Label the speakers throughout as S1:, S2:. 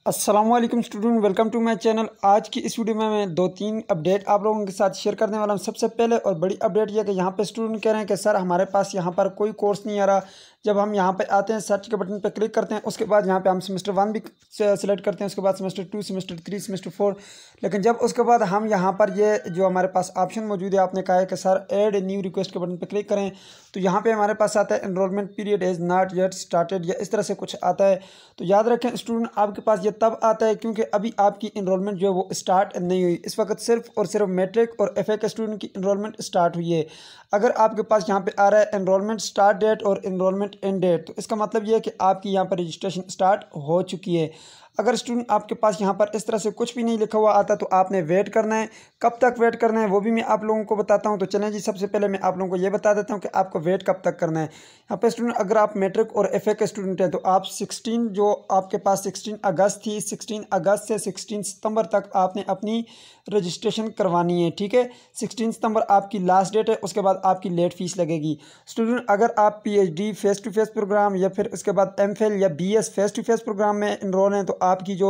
S1: अस्सलाम वालेकुम student, welcome to my channel. आज की इस वीडियो में मैं दो तीन अपडेट आप लोगों के साथ शेयर करने वाला हूं। सबसे पहले और बड़ी अपडेट यह है कि यहाँ पे स्टूडेंट कह रहे हैं कि सर हमारे पास यहाँ पर कोई कोर्स नहीं आ रहा। जब हम यहाँ पे आते हैं, सर्च के बटन पे क्लिक करते हैं, उसके बाद यहाँ पे हम सेमेस्टर 1 भी सिलेक्ट करते हैं, उसके बाद सेमेस्टर 2, सेमेस्टर 3, सेमेस्टर 4। लेकिन जब उसके बाद हम यहाँ पर ये जो हमारे पास ऑप्शन मौजूद है, आपने कहा है कि सर ऐड न्यू रिक्वेस्ट के बटन पर क्लिक करें, तो यहाँ पे हमारे पास आता है enrolment period is not yet started, या इस तरह से कुछ आता है। तो याद रखें स्टूडेंट, आपके पास ये तब आता है क्योंकि अभी आपकी इनरोलमेंट जो है वो स्टार्ट नहीं हुई। इस वक्त सिर्फ और सिर्फ मैट्रिक और एफए के स्टूडेंट की इनरोलमेंट स्टार्ट हुई है। अगर आपके पास यहाँ पे आ रहा है एनरोलमेंट स्टार्ट डेट और इनरोलमेंट एंड डेट, तो इसका मतलब ये है कि आपकी यहाँ पर रजिस्ट्रेशन स्टार्ट हो चुकी है। अगर स्टूडेंट आपके पास यहाँ पर इस तरह से कुछ भी नहीं लिखा हुआ आता, तो आपने वेट करना है। कब तक वेट करना है वो भी मैं आप लोगों को बताता हूँ। तो चलें जी, सबसे पहले मैं आप लोगों को ये बता देता हूँ कि आपको वेट कब तक करना है। यहाँ पे स्टूडेंट, अगर आप मैट्रिक और एफए के स्टूडेंट हैं, तो आप 16 जो आपके पास 16 अगस्त थी, 16 अगस्त से 16 सितंबर तक आपने अपनी रजिस्ट्रेशन करवानी है। ठीक है, 16 सितंबर आपकी लास्ट डेट है, उसके बाद आपकी लेट फीस लगेगी। स्टूडेंट, अगर आप PhD face to face programme या फिर उसके बाद एमफिल या BS face to face programme में इनरोल हैं, तो आपकी जो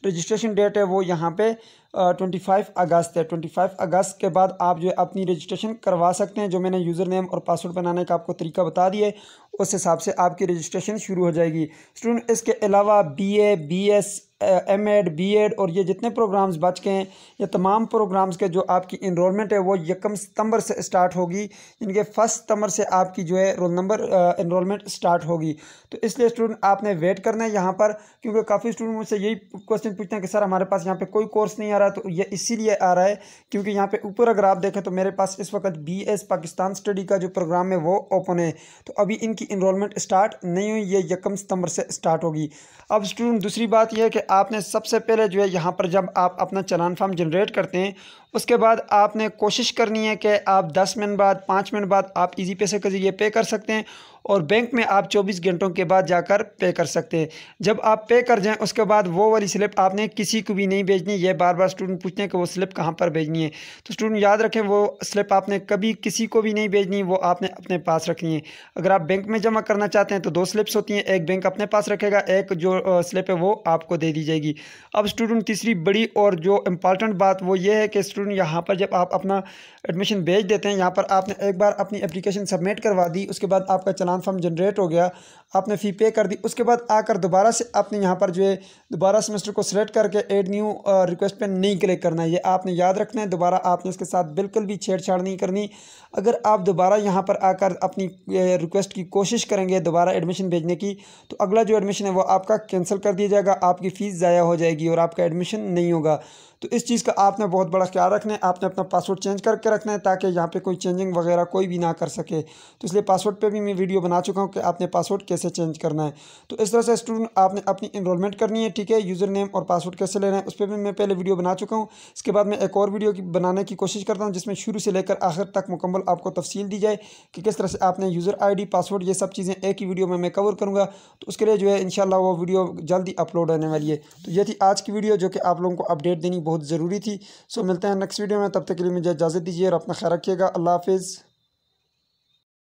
S1: रजिस्ट्रेशन डेट है वो यहाँ पे 25 अगस्त है। 25 अगस्त के बाद आप जो है अपनी रजिस्ट्रेशन करवा सकते हैं। जो मैंने यूज़र नेम और पासवर्ड बनाने का आपको तरीका बता दिए, उस हिसाब से आपकी रजिस्ट्रेशन शुरू हो जाएगी। स्टूडेंट, इसके अलावा बीए, बीएस, एमएड, बीएड और ये जितने प्रोग्राम्स बच गए हैं, ये तमाम प्रोग्राम्स के जो आपकी इनरोलमेंट है वो 1 सितंबर से स्टार्ट होगी। इनके 1 सितंबर से आपकी जो है रोल नंबर इनरोलमेंट स्टार्ट होगी। तो इसलिए स्टूडेंट आपने वेट करना है यहाँ पर, क्योंकि काफ़ी स्टूडेंट मुझसे यही क्वेश्चन पूछते हैं कि सर हमारे पास यहाँ पे कोई कोर्स नहीं आ रहा। तो ये इसीलिए आ रहा है क्योंकि यहाँ पे ऊपर अगर आप देखें तो मेरे पास इस वक्त बीएस पाकिस्तान स्टडी का जो प्रोग्राम है वो ओपन है। तो अभी इनकी इनरोलमेंट स्टार्ट नहीं हुई, ये 1 सितंबर से स्टार्ट होगी। अब स्टूडेंट, दूसरी बात यह है कि आपने सबसे पहले जो है यहाँ पर जब आप अपना चालान फॉर्म जनरेट करते हैं, उसके बाद आपने कोशिश करनी है कि आप 10 मिनट बाद, 5 मिनट बाद आप इजी पैसे के जरिए पे कर सकते हैं, और बैंक में आप 24 घंटों के बाद जाकर पे कर सकते हैं। जब आप पे कर जाएं, उसके बाद वो वाली स्लिप आपने किसी को भी नहीं भेजनी। ये बार बार स्टूडेंट पूछते हैं कि वो स्लिप कहाँ पर भेजनी है। तो स्टूडेंट याद रखें, वो स्लिप आपने कभी किसी को भी नहीं भेजनी, वो आपने अपने पास रखनी है। अगर आप बैंक में जमा करना चाहते हैं तो 2 स्लिप्स होती हैं, एक बैंक अपने पास रखेगा, एक जो स्लिप है वो आपको दे दी जाएगी। अब स्टूडेंट, तीसरी बड़ी और जो इम्पॉर्टेंट बात वो ये है कि स्टूडेंट यहाँ पर जब आप अपना एडमिशन भेज देते हैं, यहाँ पर आपने एक बार अपनी एप्लीकेशन सबमिट करवा दी, उसके बाद आपका चालान फॉर्म जनरेट हो गया, आपने फ़ी पे कर दी, उसके बाद आकर दोबारा से आपने यहाँ पर जो है दोबारा सेमेस्टर को सिलेक्ट करके ऐड न्यू रिक्वेस्ट पे नहीं क्लिक करना है। ये आपने याद रखना है, दोबारा आपने इसके साथ बिल्कुल भी छेड़छाड़ नहीं करनी। अगर आप दोबारा यहाँ पर आकर अपनी रिक्वेस्ट की कोशिश करेंगे दोबारा एडमिशन भेजने की, तो अगला जो एडमिशन है वो आपका कैंसिल कर दिया जाएगा, आपकी फ़ीस ज़ाया हो जाएगी और आपका एडमिशन नहीं होगा। तो इस चीज़ का आपने बहुत बड़ा ख्याल रखना है। आपने अपना पासवर्ड चेंज करके रखना है ताकि यहाँ पे कोई चेंजिंग वगैरह कोई भी ना कर सके। तो इसलिए पासवर्ड पे भी मैं वीडियो बना चुका हूँ कि आपने पासवर्ड कैसे चेंज करना है। तो इस तरह से स्टूडेंट आपने अपनी इनरोलमेंट करनी है। ठीक है, यूज़र नेम और पासवर्ड कैसे लेना है उस पर भी मैं पहले वीडियो बना चुका हूँ। इसके बाद मैं एक और वीडियो बनाने की कोशिश करता हूँ जिसमें शुरू से लेकर आखिर तक मुकम्मल आपको तफसील दी जाए कि किस तरह से आपने यूज़र ID, पासवर्ड, ये सब चीज़ें एक ही वीडियो में मैं कवर करूँगा। तो उसके लिए जो है इंशाल्लाह वो वीडियो जल्दी अपलोड होने वाली है। तो ये थी आज की वीडियो जो कि आप लोगों को अपडेट देनी बहुत ज़रूरी थी। सो मिलते हैं नेक्स्ट वीडियो में, तब तक के लिए मुझे इजाज़त दीजिए और अपना ख्याल रखिएगा। अल्लाह हाफिज़।